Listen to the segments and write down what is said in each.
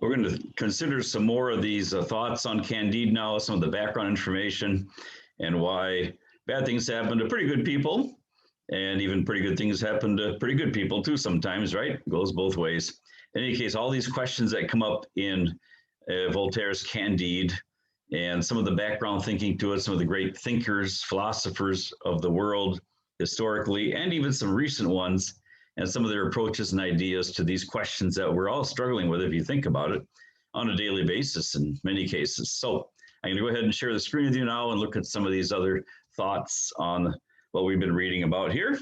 We're going to consider some more of these thoughts on Candide now, some of the background information, and why bad things happen to pretty good people, and even pretty good things happen to pretty good people too sometimes, right? It goes both ways. In any case, all these questions that come up in Voltaire's Candide, and some of the background thinking to it, some of the great thinkers, philosophers of the world historically, and even some recent ones, and some of their approaches and ideas to these questions that we're all struggling with, if you think about it, on a daily basis in many cases. So I'm going to go ahead and share the screen with you now and look at some of these other thoughts on what we've been reading about here.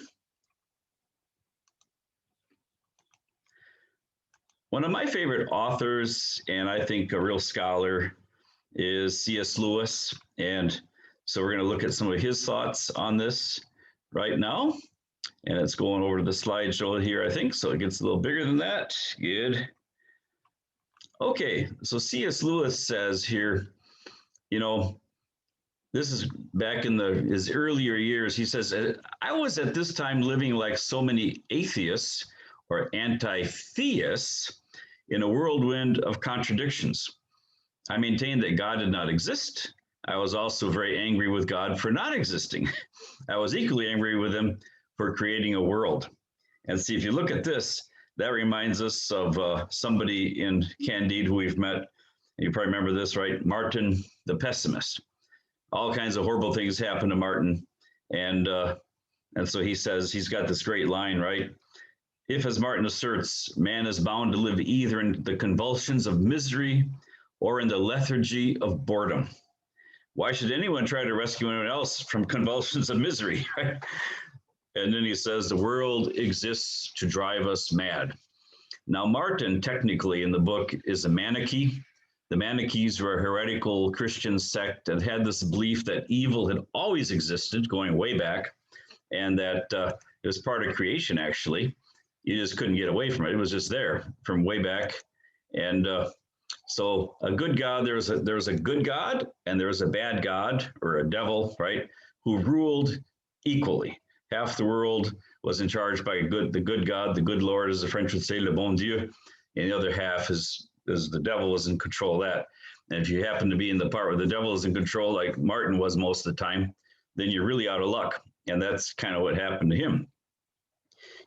One of my favorite authors, and I think a real scholar, is C.S. Lewis. And so we're going to look at some of his thoughts on this right now. And it's going over to the slideshow here, I think, so it gets a little bigger than that. Good. Okay, so C.S. Lewis says here, you know, this is back in his earlier years. He says, I was at this time living like so many atheists or anti-theists in a whirlwind of contradictions. I maintained that God did not exist. I was also very angry with God for not existing. I was equally angry with him for creating a world. And see, if you look at this, that reminds us of somebody in Candide who we've met. You probably remember this, right? Martin the pessimist. All kinds of horrible things happen to Martin. And so he says, he's got this great line, right? If, as Martin asserts, man is bound to live either in the convulsions of misery or in the lethargy of boredom, why should anyone try to rescue anyone else from convulsions of misery, right? And then he says, the world exists to drive us mad. Now, Martin, technically in the book, is a Manichae. The Manichaees were a heretical Christian sect that had this belief that evil had always existed, going way back, and that it was part of creation, actually. You just couldn't get away from it. It was just there from way back. And so a good God, there's a good God, and there's a bad God, or a devil, right, who ruled equally. Half the world was in charge by the good God, the good Lord, as the French would say, le bon Dieu, and the other half is the devil was in control of that. And if you happen to be in the part where the devil is in control, like Martin was most of the time, then you're really out of luck. And that's kind of what happened to him.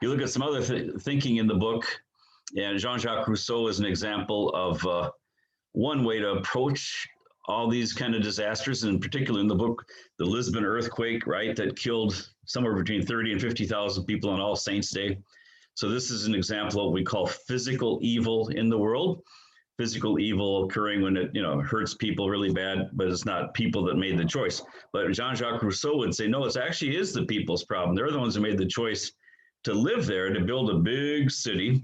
You look at some other thinking in the book, and Jean-Jacques Rousseau is an example of one way to approach all these kind of disasters, and in particular in the book, the Lisbon earthquake, right, that killed somewhere between 30 and 50,000 people on All Saints' Day. So this is an example of what we call physical evil in the world. Physical evil occurring when it, hurts people really bad, but it's not people that made the choice. But Jean-Jacques Rousseau would say, no, it actually is the people's problem. They're the ones who made the choice to live there, to build a big city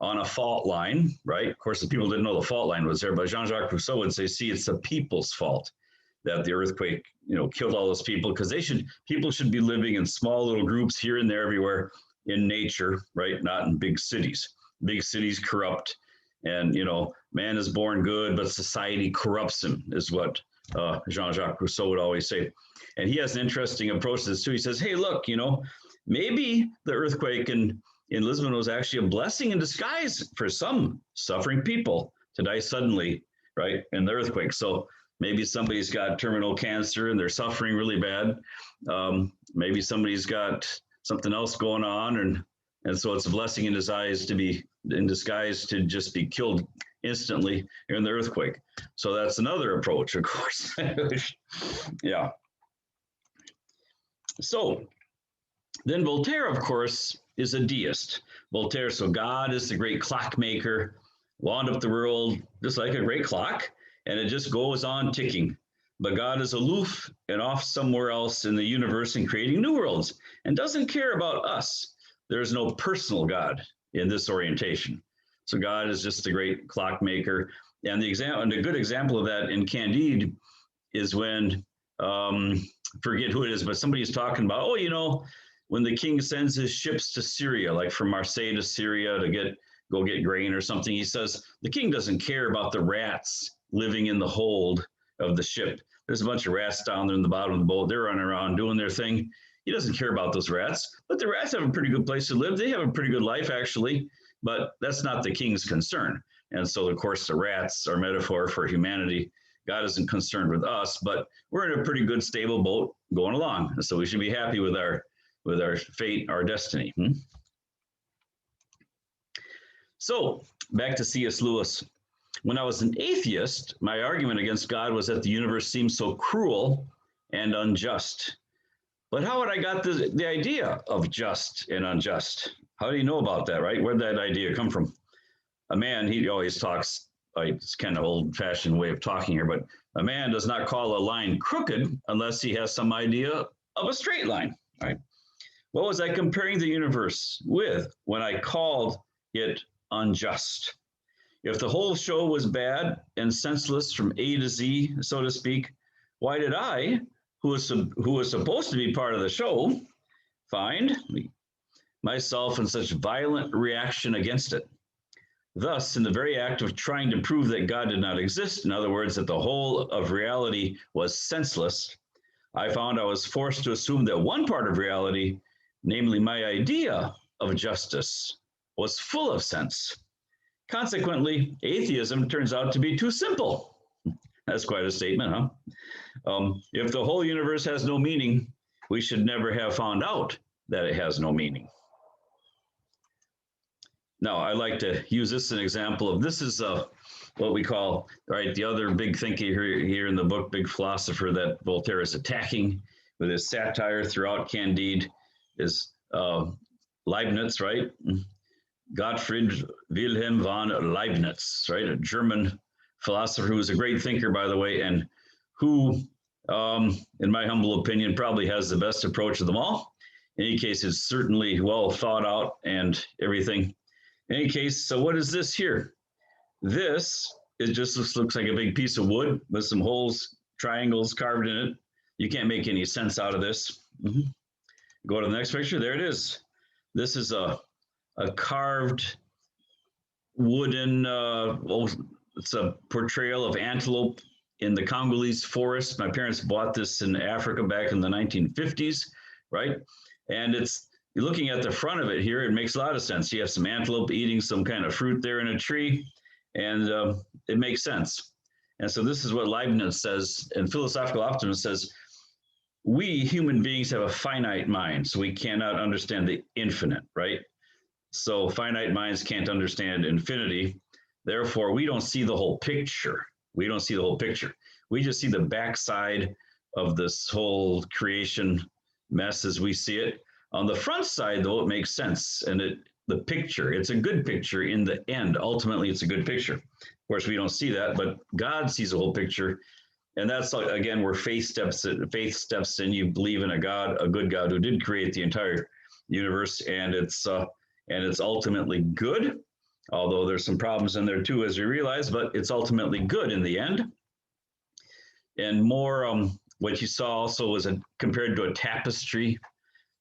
on a fault line, right? Of course, the people didn't know the fault line was there, but Jean-Jacques Rousseau would say, see, it's the people's fault that the earthquake, killed all those people, because people should be living in small little groups here and there everywhere in nature, right? Not in big cities. Big cities corrupt, and, man is born good, but society corrupts him, is what Jean-Jacques Rousseau would always say. And he has an interesting approach to this too. He says, hey, look, maybe the earthquake in Lisbon was actually a blessing in disguise for some suffering people to die suddenly, right, in the earthquake. So maybe somebody's got terminal cancer and they're suffering really bad. Maybe somebody's got something else going on, and so it's a blessing in disguise to just be killed instantly in the earthquake. So that's another approach, of course. Yeah. So then Voltaire, of course, is a deist. Voltaire, so God is the great clockmaker, wound up the world just like a great clock, and it just goes on ticking. But God is aloof and off somewhere else in the universe and creating new worlds and doesn't care about us. There's no personal God in this orientation. So God is just the great clockmaker. And a good example of that in Candide is when, forget who it is, but somebody's talking about, when the king sends his ships to Syria, like from Marseille to Syria to go get grain or something, he says, the king doesn't care about the rats living in the hold of the ship. There's a bunch of rats down there in the bottom of the boat. They're running around doing their thing. He doesn't care about those rats, but the rats have a pretty good place to live. They have a pretty good life, actually, but that's not the king's concern. And so, of course, the rats are metaphor for humanity. God isn't concerned with us, but we're in a pretty good, stable boat going along. So we should be happy with our fate, our destiny. So back to C.S. Lewis. When I was an atheist, my argument against God was that the universe seemed so cruel and unjust. But how had I got the idea of just and unjust? How do you know about that, right? Where'd that idea come from? A man, he always talks, like, it's kind of old-fashioned way of talking here, but a man does not call a line crooked unless he has some idea of a straight line, right? What was I comparing the universe with when I called it unjust? If the whole show was bad and senseless from A to Z, so to speak, why did I, who was supposed to be part of the show, find myself in such violent reaction against it? Thus, in the very act of trying to prove that God did not exist, in other words, that the whole of reality was senseless, I found I was forced to assume that one part of reality, namely my idea of justice, was full of sense. Consequently, atheism turns out to be too simple. That's quite a statement, huh? If the whole universe has no meaning, we should never have found out that it has no meaning. Now, I like to use this as an example of this is what we call, right, the other big thinker here in the book, big philosopher that Voltaire is attacking with his satire throughout Candide is Leibniz, right? Gottfried Wilhelm von Leibniz, right? A German philosopher who was a great thinker, by the way, and who, in my humble opinion, probably has the best approach of them all. In any case, it's certainly well thought out and everything. In any case, so what is this here? This looks like a big piece of wood with some holes, triangles carved in it. You can't make any sense out of this. Go to the next picture. There it is. This is a carved wooden, it's a portrayal of antelope in the Congolese forest. My parents bought this in Africa back in the 1950s, right? And you're looking at the front of it here, it makes a lot of sense. You have some antelope eating some kind of fruit there in a tree, and it makes sense. And so this is what Leibniz says, and philosophical optimism says, we human beings have a finite mind, so we cannot understand the infinite, right? So finite minds can't understand infinity. Therefore, we don't see the whole picture. We don't see the whole picture. We just see the backside of this whole creation mess as we see it. On the front side, though, it makes sense. And the picture, it's a good picture in the end. Ultimately, it's a good picture. Of course, we don't see that, but God sees the whole picture. And that's, again, where faith steps in. You believe in a good God who did create the entire universe, and it's ultimately good, although there's some problems in there too, as we realize, but it's ultimately good in the end. And more, what you saw also was compared to a tapestry.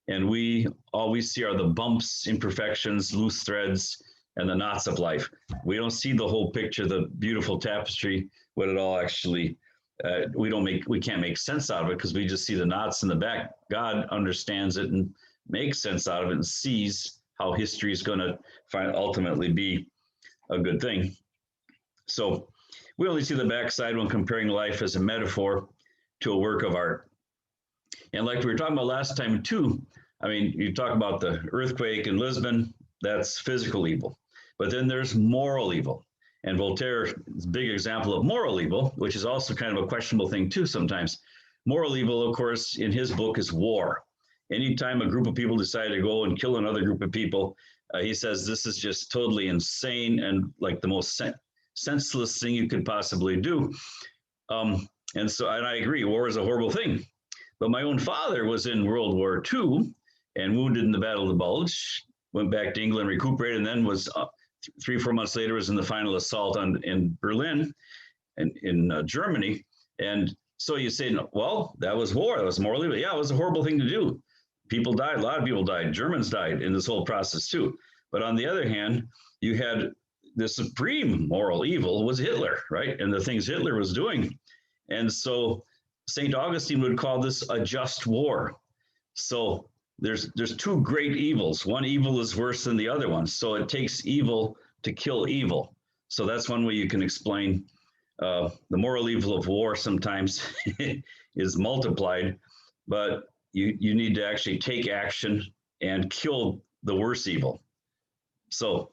And we always see are the bumps, imperfections, loose threads, and the knots of life. We don't see the whole picture, the beautiful tapestry, what it all actually, we can't make sense out of it because we just see the knots in the back. God understands it and makes sense out of it and sees how history is going to ultimately be a good thing. So we only see the backside when comparing life as a metaphor to a work of art. And like we were talking about last time too, I mean, you talk about the earthquake in Lisbon, that's physical evil. But then there's moral evil. And Voltaire is a big example of moral evil, which is also kind of a questionable thing too sometimes. Moral evil, of course, in his book is war. Anytime a group of people decide to go and kill another group of people, he says this is just totally insane and like the most senseless thing you could possibly do. And I agree, war is a horrible thing. But my own father was in World War II and wounded in the Battle of the Bulge, went back to England, recuperated, and then was 3-4 months later was in the final assault in Berlin and in Germany. And so you say, well, that was war, that was moral evil. Yeah, it was a horrible thing to do. People died, a lot of people died, Germans died in this whole process too. But on the other hand, you had the supreme moral evil was Hitler, right? And the things Hitler was doing. And so St. Augustine would call this a just war. So there's two great evils. One evil is worse than the other one. So it takes evil to kill evil. So that's one way you can explain the moral evil of war sometimes is multiplied, but you need to actually take action and kill the worst evil. So,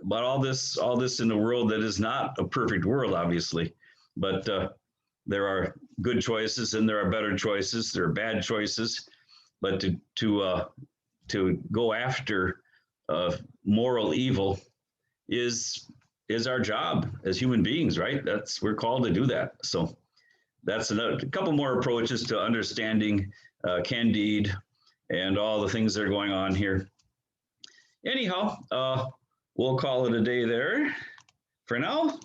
but all this in the world that is not a perfect world, obviously, but there are good choices and there are better choices. There are bad choices, but to go after moral evil is our job as human beings, right? We're called to do that. So that's a couple more approaches to understanding Candide and all the things that are going on here. Anyhow, we'll call it a day there for now.